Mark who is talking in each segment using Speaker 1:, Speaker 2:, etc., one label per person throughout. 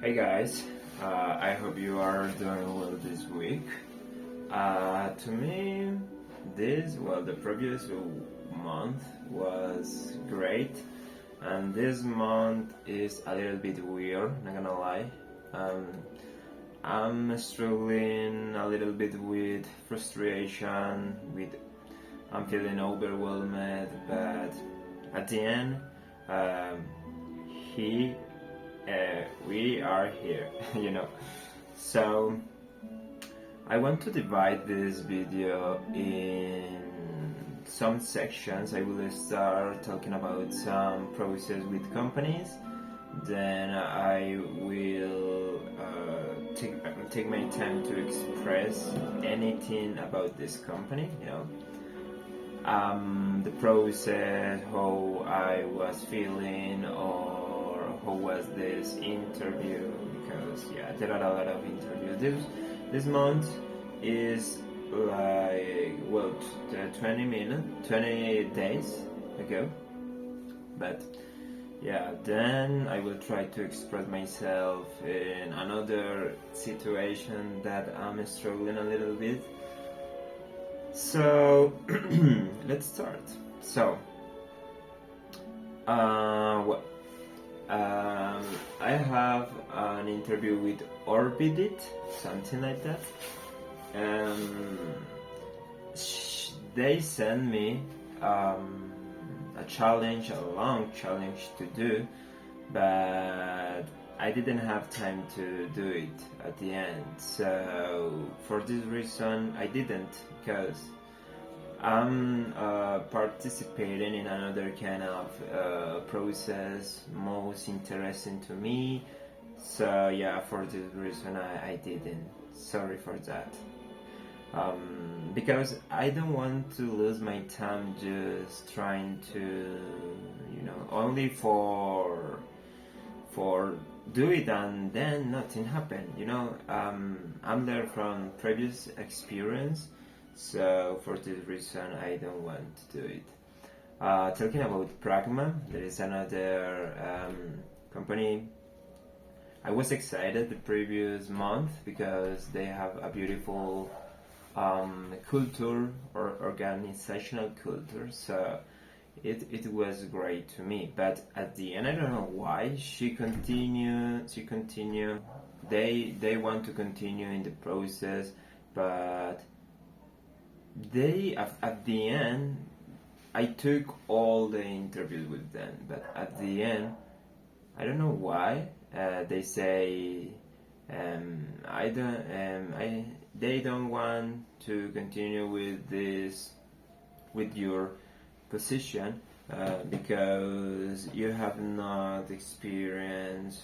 Speaker 1: Hey guys, I hope you are doing well this week. To me, the previous month was great, and this month is a little bit weird, not gonna lie. Um, I'm struggling a little bit with frustration, I'm feeling overwhelmed, but at the end, um, he we are here, you know. So I want to divide this video in some sections. I will start talking about some process with companies. Then I will take my time to express anything about this company, the process, how I was feeling, or how was this interview, because there are a lot of interviews. This month is like 20 days ago, but then I will try to express myself in another situation that I'm struggling a little bit. So let's start. So I have an interview with Orbidit, something like that. They sent me a long challenge to do, but I didn't have time to do it at the end. So for this reason, I didn't, because I'm participating in another kind of process most interesting to me. So for this reason I didn't. Sorry for that. Because I don't want to lose my time just trying to, only for do it and then nothing happened. I'm there from previous experience. So for this reason, I don't want to do it. Talking about Pragma, there is another company. I was excited the previous month because they have a beautiful culture or organizational culture. So it was great to me. But at the end, I don't know why she continue. They want to continue in the process, but they at the end, I took all the interviews with them, but at the end, I don't know why they say they don't want to continue with your position because you have not experience,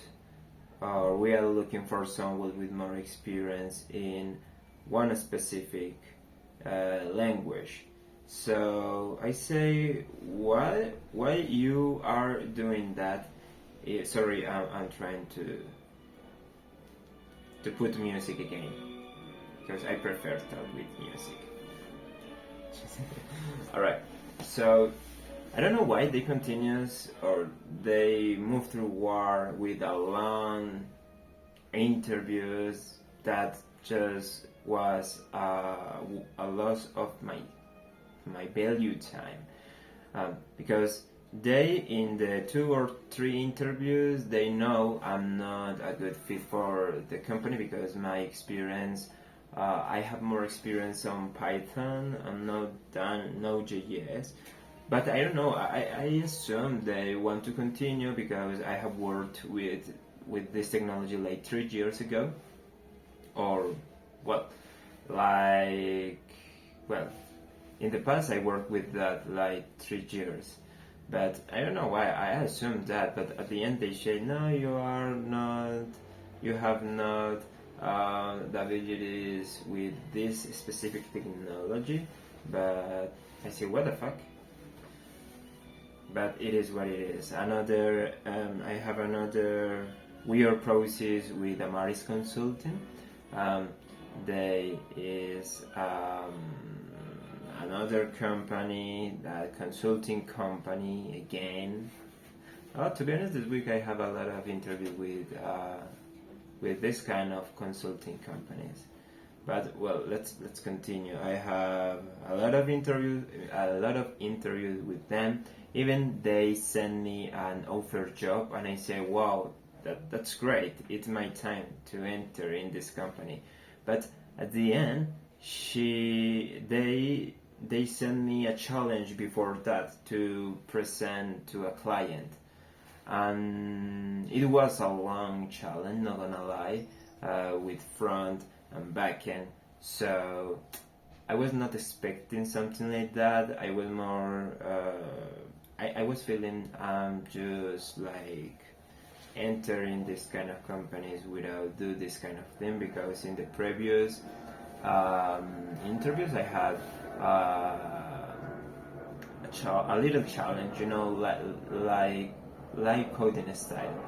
Speaker 1: or we are looking for someone with more experience in one specific language. So I say, why you are doing that? Sorry, I'm trying to put music again, because I prefer talk with music. Alright, so I don't know why they continues or they move through war with a long interviews that just was a loss of my value time, because they, in the 2 or 3 interviews, they know I'm not a good fit for the company because my experience, I have more experience on Python and not done Node.js. But I don't know, I assume they want to continue because I have worked with this technology like 3 years ago, or in the past I worked with that like 3 years, but I don't know why I assumed that. But at the end they say, no, you have not the abilities with this specific technology. But I say, what the fuck? But it is what it is. I have another weird process with Amaris Consulting. They is another company, that consulting company again. To be honest, this week I have a lot of interviews with with this kind of consulting companies. But well, let's continue. I have a lot of interviews with them. Even they send me an offer job, and I say, wow, that's great. It's my time to enter in this company. But at the end, they send me a challenge before that to present to a client, and it was a long challenge, not gonna lie, with front and back end. So I was not expecting something like that. I was more I was feeling just like entering this kind of companies without do this kind of thing, because in the previous interviews I had a little challenge, like coding style.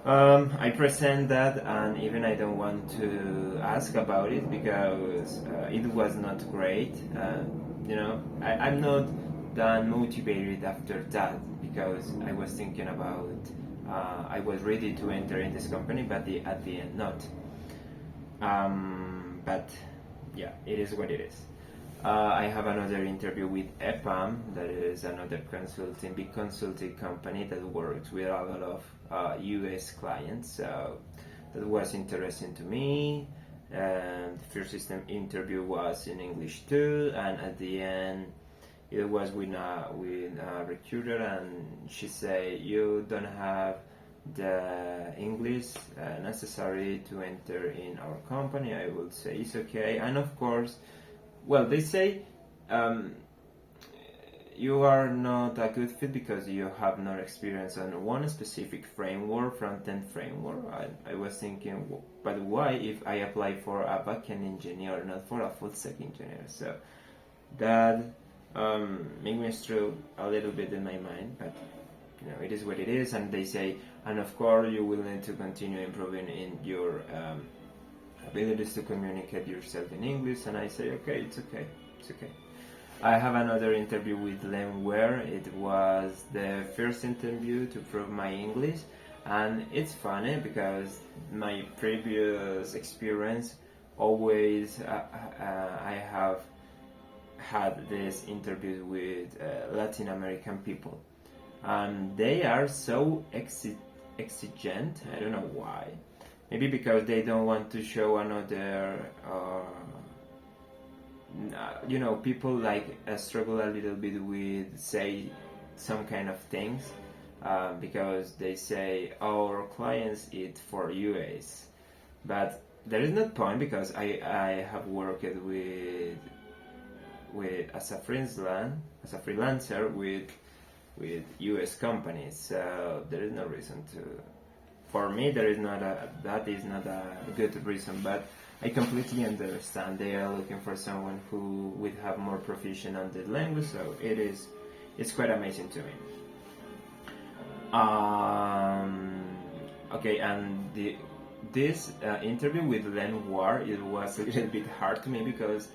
Speaker 1: I present that, and even I don't want to ask about it because it was not great. I'm not that motivated after that, because I was thinking about I was ready to enter in this company, but at the end not. But yeah, it is what it is. I have another interview with EPAM, that is another big consulting company that works with a lot of US clients. So that was interesting to me. And the first system interview was in English too, and at the end it was with a recruiter, and she said, you don't have the English necessary to enter in our company. I would say it's okay. And of course, well, they say you are not a good fit because you have no experience on one specific framework, front-end framework. I was thinking, but why if I apply for a back-end engineer, not for a full-stack engineer? So that made me struggle a little bit in my mind, but it is what it is. And they say, and of course you will need to continue improving in your abilities to communicate yourself in English. And I say, okay, it's okay. I have another interview with Lemware. It was the first interview to prove my English, and it's funny because my previous experience always I have had this interview with Latin American people, and they are so exigent. I don't know why. Maybe because they don't want to show another. People like struggle a little bit with say some kind of things because they say our clients eat for US, but there is no point, because I have worked with as a freelancer with US companies, so there is no reason to. For me, that is not a good reason, but I completely understand. They are looking for someone who would have more proficient on the language, so it's quite amazing to me. Okay, and this interview with Lemware, it was a little bit hard to me because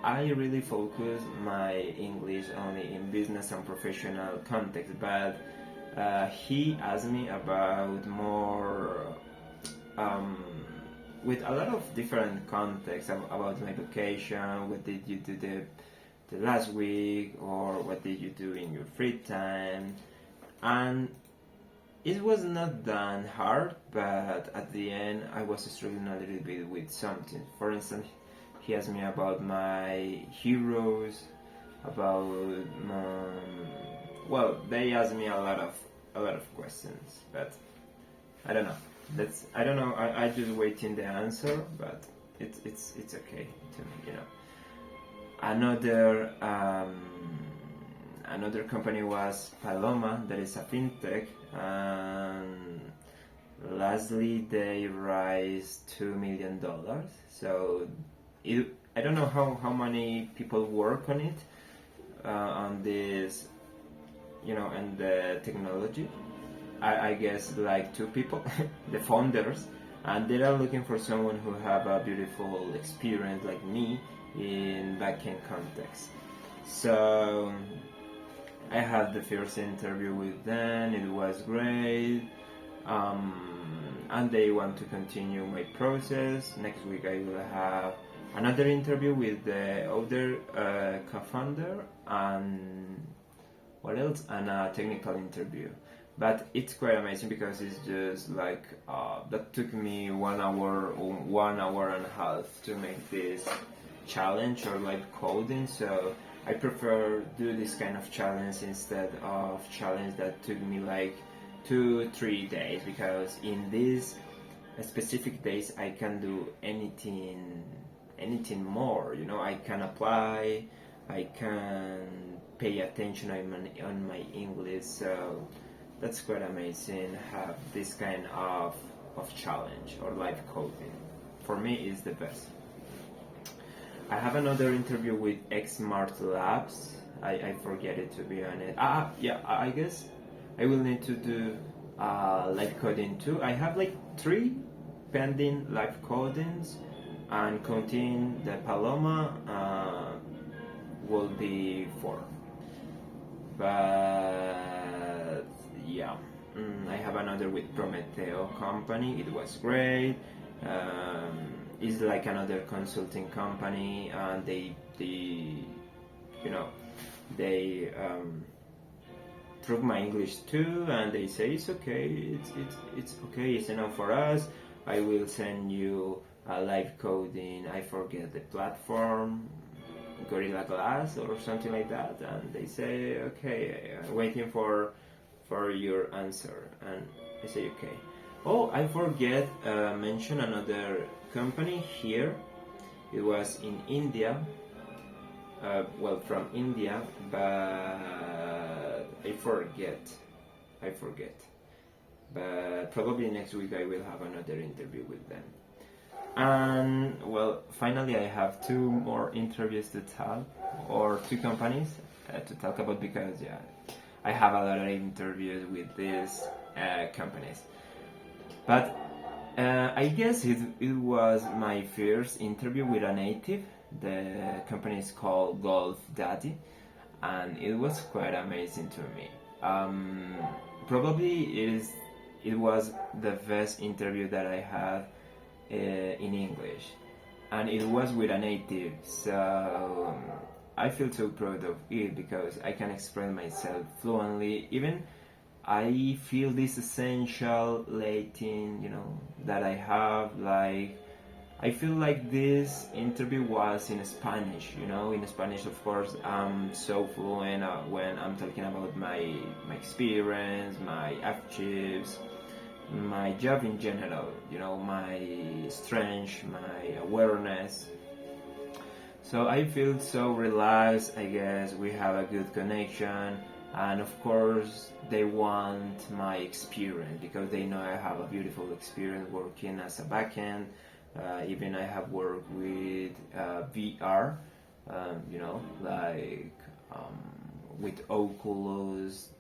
Speaker 1: I really focus my English only in business and professional context, but he asked me about more with a lot of different contexts about my vacation. What did you do the last week, or what did you do in your free time? And it was not that hard, but at the end I was struggling a little bit with something. For instance, he asked me about my heroes, about they asked me a lot of questions, but I don't know. I just waiting the answer, but it's okay to me. Another company was Paloma, that is a fintech, and lastly they raised $2 million. So I don't know how many people work on it, on this, and the technology. I guess like 2 people, the founders, and they are looking for someone who have a beautiful experience like me in backend context. So I had the first interview with them. It was great. and they want to continue my process. Next week I will have another interview with the other co-founder, and what else? And a technical interview. But it's quite amazing because it's just like that took me 1 hour or 1 hour and a half to make this challenge or like coding. So I prefer do this kind of challenge instead of challenge that took me like 2-3 days, because in these specific days I can do anything more. I can apply, I can pay attention on my English. So that's quite amazing. Have this kind of challenge or live coding. For me, is the best. I have another interview with Xmart Labs. I forget it, to be honest. Yeah, I guess I will need to do live coding too. I have like 3 pending live codings, and counting the Paloma will be 4. But yeah, I have another with Prometeo company. It was great. It's like another consulting company, and they prove my English too, and they say it's okay, it's okay, it's enough for us. I will send you a live coding. I forget the platform, Gorilla Glass or something like that, and they say okay, waiting for your answer, and I say okay. Oh, I forget mention another company here. It was in India, from India, but I forget. But probably next week I will have another interview with them. And finally I have 2 more interviews to tell, or 2 companies to talk about, because I have a lot of interviews with these companies. But I guess it was my first interview with a native. The company is called Golf Daddy, and it was quite amazing to me. Probably it was the best interview that I had in English, and it was with a native. So I feel so proud of it because I can express myself fluently. Even I feel this essential Latin, that I have. Like, I feel like this interview was in Spanish. In Spanish, of course, I'm so fluent when I'm talking about my experience, my achievements, my job in general. My strength, my awareness. So I feel so relaxed. I guess we have a good connection. And of course, they want my experience because they know I have a beautiful experience working as a backend. Even I have worked with VR, with Oculus,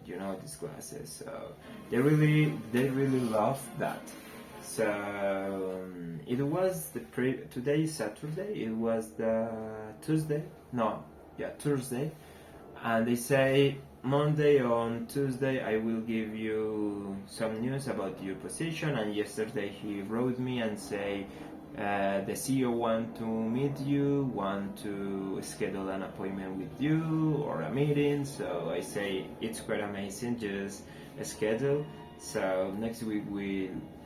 Speaker 1: these glasses. So they really love that. So it was today is Saturday. It was the Tuesday. No, yeah, Thursday. And they say Monday on Tuesday I will give you some news about your position. And yesterday he wrote me and say the CEO want to meet you, want to schedule an appointment with you or a meeting. So I say it's quite amazing, just schedule. So next week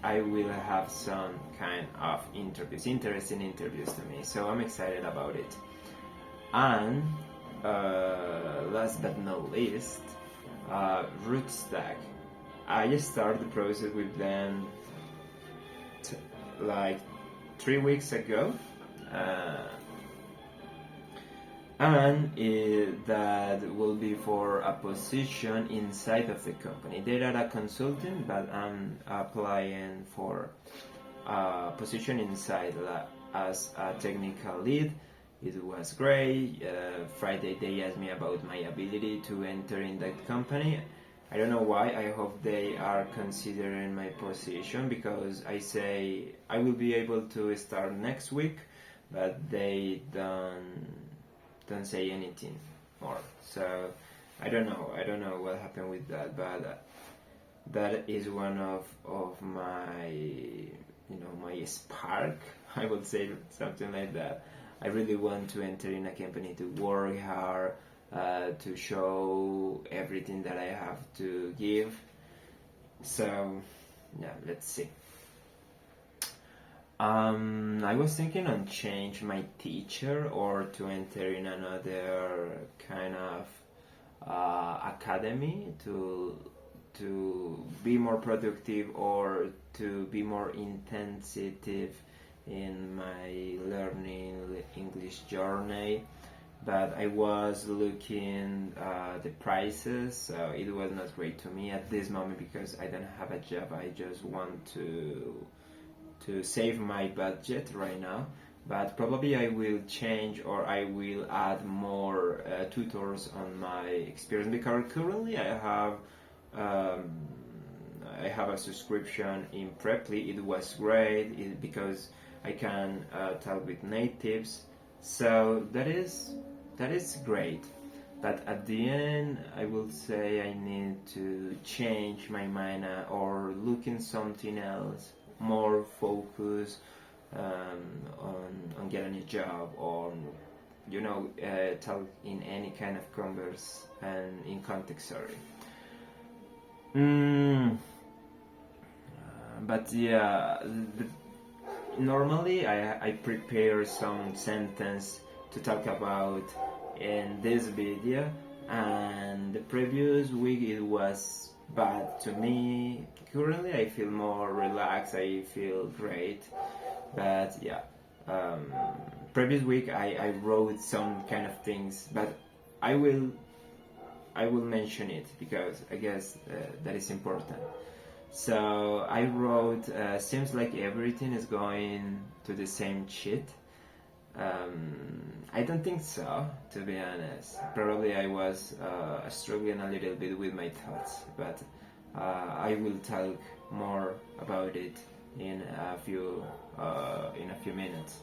Speaker 1: I will have some kind of interviews, interesting interviews to me. So I'm excited about it. And last but not least, Rootstack. I just started the process with them like 3 weeks ago, and that will be for a position inside of the company. They are a consultant, but I'm applying for a position inside as a technical lead. It was great. Friday they asked me about my ability to enter in that company. I don't know why. I hope they are considering my position, because I say I will be able to start next week, but they don't say anything more. So I don't know what happened with that, but that is one of my, my spark. I would say something like that. I really want to enter in a company to work hard, to show everything that I have to give. So yeah, let's see. I was thinking on change my teacher or to enter in another kind of academy to be more productive or to be more intensive in my learning English journey. But I was looking the prices, so it was not great to me at this moment because I don't have a job. I just want to save my budget right now, but probably I will change or I will add more tutors on my experience because currently I have a subscription in Preply. It was great because I can talk with natives, so that is great. But at the end, I will say I need to change my mind or look in something else, more focus on getting a job or talk in any kind of converse and in context. Sorry. But yeah, normally I prepare some sentence to talk about in this video, and the previous week it was bad to me. Currently I feel more relaxed, I feel great, but yeah, previous week I wrote some kind of things, but I will mention it because I guess that is important. So I wrote, seems like everything is going to the same shit. I don't think so, to be honest. Probably I was struggling a little bit with my thoughts, but I will talk more about it in a few minutes.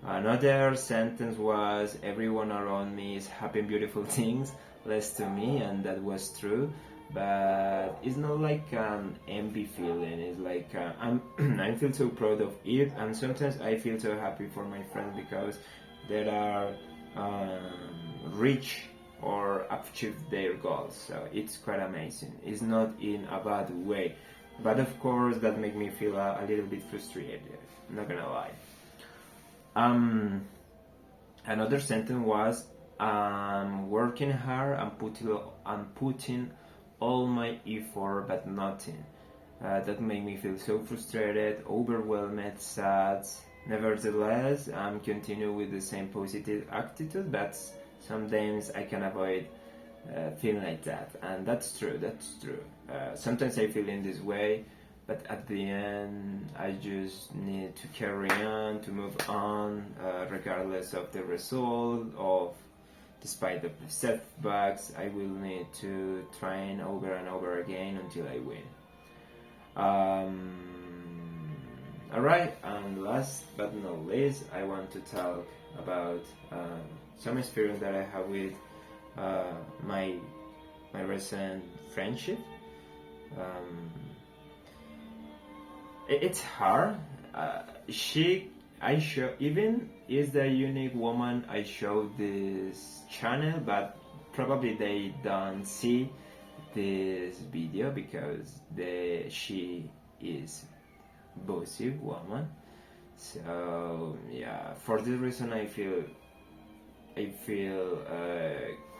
Speaker 1: Another sentence was, everyone around me is happy and beautiful things, less to me, and that was true. But it's not like an envy feeling. It's like I feel so proud of it, and sometimes I feel so happy for my friends because they are rich or achieved their goals. So it's quite amazing. It's not in a bad way, but of course that makes me feel a little bit frustrated. I'm not gonna lie. Another sentence was, working hard and putting all my effort but nothing. That made me feel so frustrated, overwhelmed, sad. Nevertheless, I'm continue with the same positive attitude, but sometimes I can avoid feeling like that, and that's true. Sometimes I feel in this way, but at the end I just need to carry on, to move on, regardless of the result of. Despite the setbacks, I will need to train over and over again until I win. Alright, and last but not least, I want to talk about some experience that I have with my recent friendship. It's hard. Even is the unique woman I show this channel, but probably they don't see this video because she is bossy woman. So yeah, for this reason I feel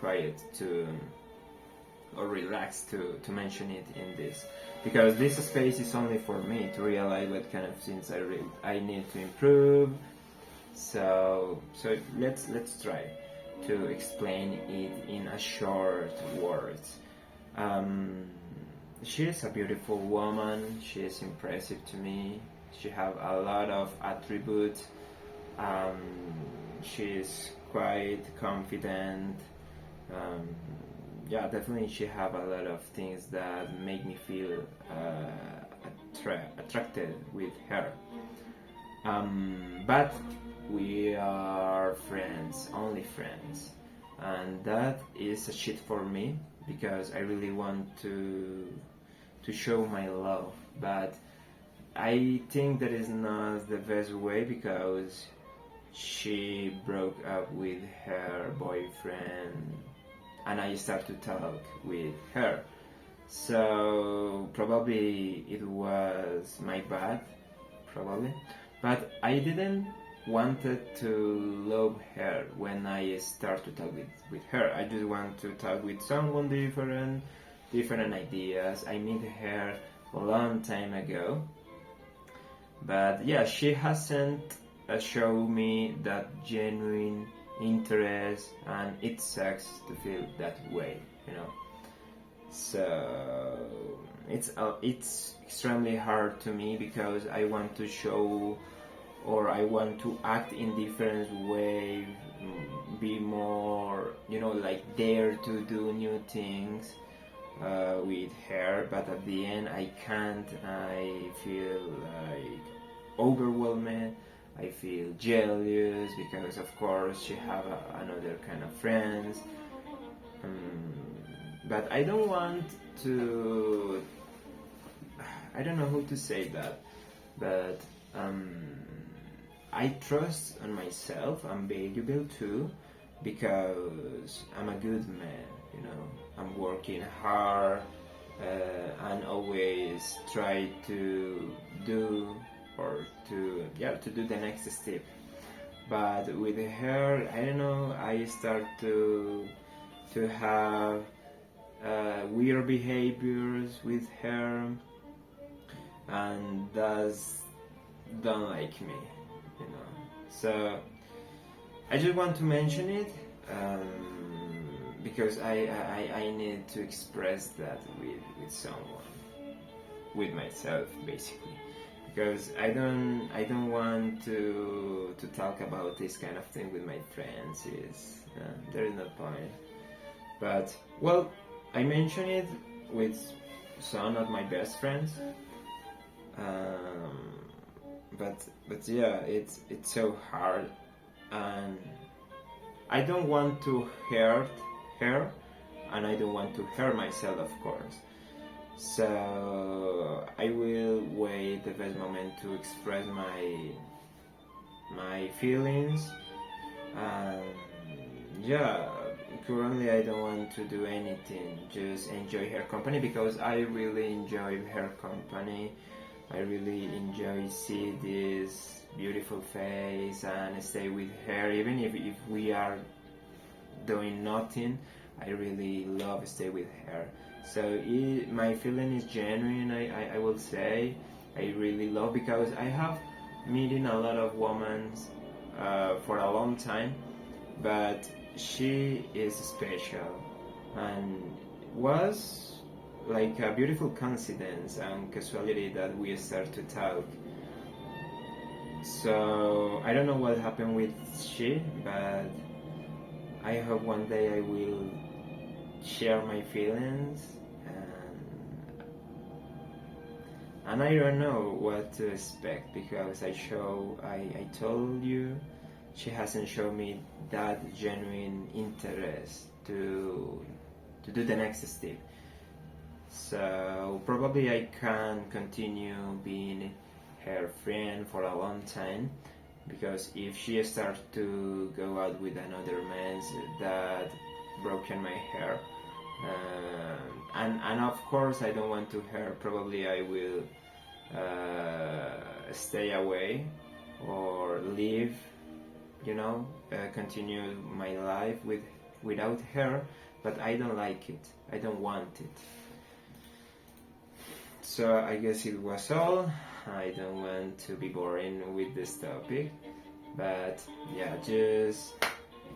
Speaker 1: quiet to or relaxed to mention it in this, because this space is only for me to realize what kind of things I need to improve. So let's try to explain it in a short words. She is a beautiful woman. She is impressive to me. She have a lot of attributes. She is quite confident. Yeah, definitely she have a lot of things that make me feel attracted with her. But we are friends, only friends, and that is a shit for me because I really want to to show my love. But I think that is not the best way because she broke up with her boyfriend and I start to talk with her. So probably it was my bad, probably. But I didn't wanted to love her when I start to talk with her. I just want to talk with someone different ideas. I met her a long time ago. But yeah, she hasn't shown me that genuine interest, and it sucks to feel that way, you know. So it's extremely hard to me because I want to show or I want to act in different way, be more, you know, like dare to do new things with her, but at the end I can't. I feel like overwhelmed. I feel jealous because of course she have another kind of friends. But I don't want to. I don't know how to say that, but I trust on myself. I'm valuable too, because I'm a good man. You know, I'm working hard and always try to do to do the next step. But with her, I don't know. I start to have weird behaviors with her, and that's don't like me, you know. So I just want to mention it because I need to express that with someone, with myself basically, because I don't want to talk about this kind of thing with my friends. Is there is no point. But well, I mentioned it with some of my best friends. But yeah, it's so hard, and I don't want to hurt her, and I don't want to hurt myself, of course. So I will wait the best moment to express my feelings. And yeah, currently I don't want to do anything, just enjoy her company because I really enjoy her company. I really enjoy see this beautiful face and stay with her even if we are doing nothing. I really love stay with her. So my feeling is genuine. I will say I really love because I have meeting a lot of women for a long time, but she is special and was like a beautiful coincidence and casuality that we start to talk. So I don't know what happened with she, but I hope one day I will share my feelings, and I don't know what to expect because I told you she hasn't shown me that genuine interest to do the next step. So probably I can continue being her friend for a long time, because if she starts to go out with another man, that broken my heart. And of course I don't want to hurt. Probably I will stay away or leave, you know, continue my life without her. But I don't like it. I don't want it. So I guess it was all. I don't want to be boring with this topic, but yeah, just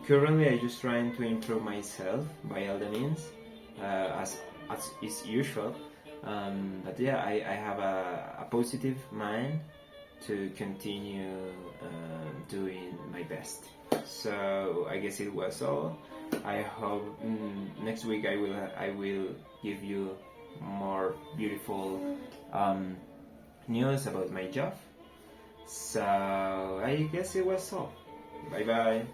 Speaker 1: currently I just trying to improve myself by all the means, as is usual. But yeah, I have a positive mind to continue doing my best. So I guess it was all. I hope next week I will give you more beautiful news about my job. So I guess it was all. Bye bye.